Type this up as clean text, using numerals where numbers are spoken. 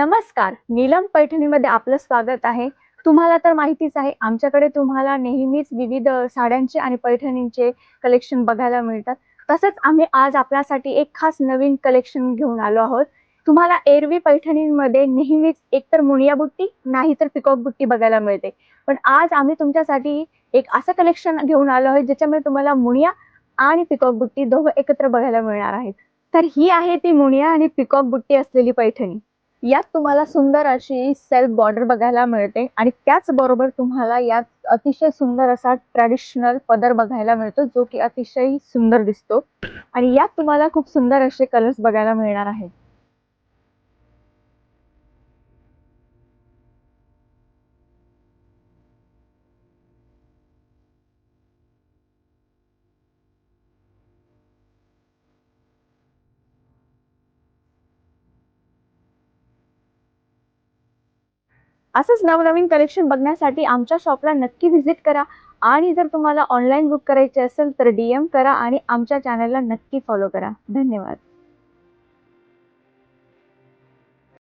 नमस्कार, नीलम पैठणीमध्ये आपलं स्वागत आहे. तुम्हाला तर माहितीच आहे, आमच्याकडे तुम्हाला नेहमीच विविध साड्यांचे आणि पैठणींचे कलेक्शन बघायला मिळतात. तसंच आम्ही आज आपल्यासाठी एक खास नवीन कलेक्शन घेऊन आलो आहोत. तुम्हाला एरवी पैठणींमध्ये नेहमीच एकतर मुनिया बुट्टी, नाहीतर पिकॉक बुट्टी बघायला मिळते. पण आज आम्ही तुमच्यासाठी एक असं कलेक्शन घेऊन आलो आहोत, ज्याच्यामध्ये तुम्हाला मुनिया आणि पिकॉक बुट्टी दोघं एकत्र बघायला मिळणार आहेत. तर ही आहे ती मुनिया आणि पिकॉक बुट्टी असलेली पैठणी. यात तुम्हाला सुंदर अशी सेल्फ बॉर्डर बघायला मिळते आणि त्याचबरोबर तुम्हाला यात अतिशय सुंदर असा ट्रॅडिशनल पदर बघायला मिळतो, जो की अतिशय सुंदर दिसतो आणि यात तुम्हाला खूप सुंदर असे कलर्स बघायला मिळणार आहेत. असंच नवनवीन कलेक्शन बघण्यासाठी आमच्या शॉपला नक्की व्हिजिट करा आणि जर तुम्हाला ऑनलाईन बुक करायचे असेल तर DM करा आणि आमच्या चॅनलला नक्की फॉलो करा. धन्यवाद.